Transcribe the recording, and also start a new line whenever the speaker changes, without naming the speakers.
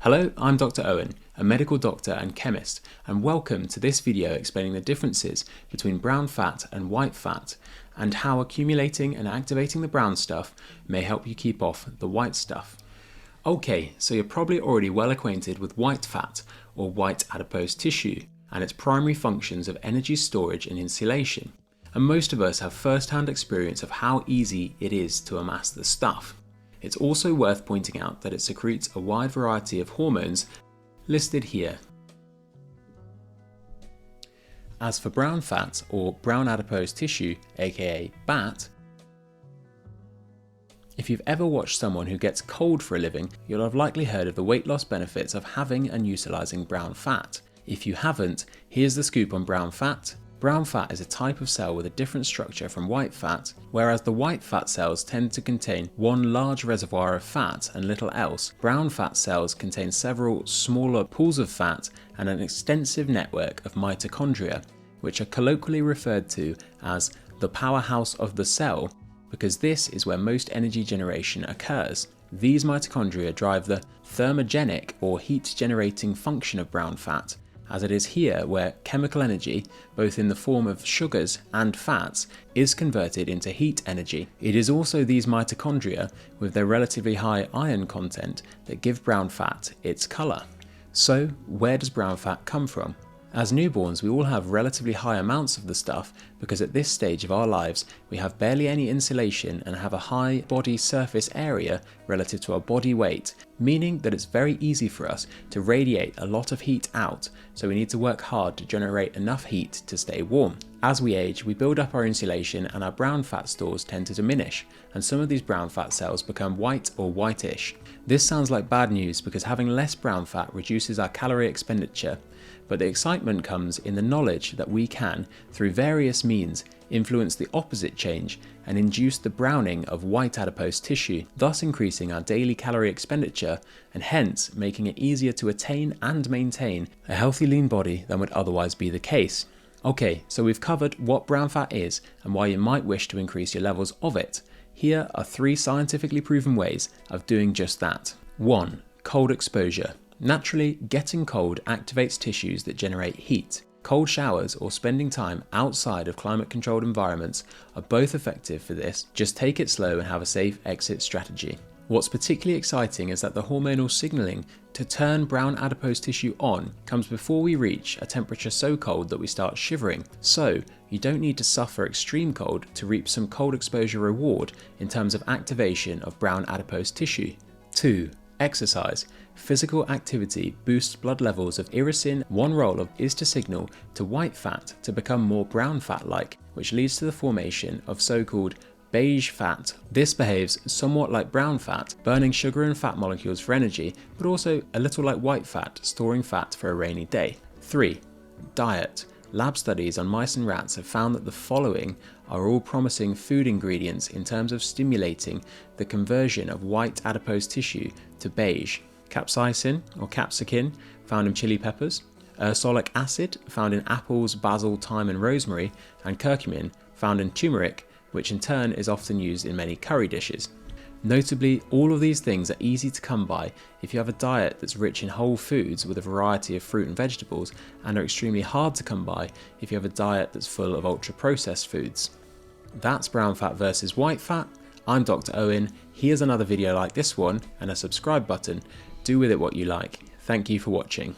Hello, I'm Dr. Owen, a medical doctor and chemist, and welcome to this video explaining the differences between brown fat and white fat, and how accumulating and activating the brown stuff may help you keep off the white stuff. Okay, so you're probably already well acquainted with white fat, or white adipose tissue, and its primary functions of energy storage and insulation. And most of us have first-hand experience of how easy it is to amass the stuff. It's also worth pointing out that it secretes a wide variety of hormones listed here. As for brown fat, or brown adipose tissue, aka BAT, if you've ever watched someone who gets cold for a living, you'll have likely heard of the weight loss benefits of having and utilising brown fat. If you haven't, here's the scoop on brown fat. Brown fat is a type of cell with a different structure from white fat, whereas the white fat cells tend to contain one large reservoir of fat and little else. Brown fat cells contain several smaller pools of fat and an extensive network of mitochondria, which are colloquially referred to as the powerhouse of the cell, because this is where most energy generation occurs. These mitochondria drive the thermogenic or heat generating function of brown fat, as it is here where chemical energy, both in the form of sugars and fats, is converted into heat energy. It is also these mitochondria, with their relatively high iron content, that give brown fat its colour. So, where does brown fat come from? As newborns, we all have relatively high amounts of the stuff because at this stage of our lives we have barely any insulation and have a high body surface area relative to our body weight, meaning that it's very easy for us to radiate a lot of heat out, so we need to work hard to generate enough heat to stay warm. As we age, we build up our insulation and our brown fat stores tend to diminish, and some of these brown fat cells become white or whitish. This sounds like bad news because having less brown fat reduces our calorie expenditure, but the excitement comes in the knowledge that we can, through various means, influence the opposite change and induce the browning of white adipose tissue, thus increasing our daily calorie expenditure and hence making it easier to attain and maintain a healthy lean body than would otherwise be the case. Okay, so we've covered what brown fat is and why you might wish to increase your levels of it. Here are 3 scientifically proven ways of doing just that. 1. Cold exposure. Naturally, getting cold activates tissues that generate heat. Cold showers or spending time outside of climate-controlled environments are both effective for this. Just take it slow and have a safe exit strategy. What's particularly exciting is that the hormonal signalling to turn brown adipose tissue on comes before we reach a temperature so cold that we start shivering. So, you don't need to suffer extreme cold to reap some cold exposure reward in terms of activation of brown adipose tissue. 2. Exercise. Physical activity boosts blood levels of irisin. One role is to signal to white fat to become more brown fat-like, which leads to the formation of so-called beige fat. This behaves somewhat like brown fat, burning sugar and fat molecules for energy, but also a little like white fat, storing fat for a rainy day. 3. Diet. Lab studies on mice and rats have found that the following are all promising food ingredients in terms of stimulating the conversion of white adipose tissue to beige. Capsaicin or capsicum, found in chili peppers, ursolic acid, found in apples, basil, thyme and rosemary, and curcumin, found in turmeric, which in turn is often used in many curry dishes. Notably, all of these things are easy to come by if you have a diet that's rich in whole foods with a variety of fruit and vegetables, and are extremely hard to come by if you have a diet that's full of ultra-processed foods. That's brown fat versus white fat. I'm Dr. Owen. Here's another video like this one and a subscribe button. Do with it what you like. Thank you for watching.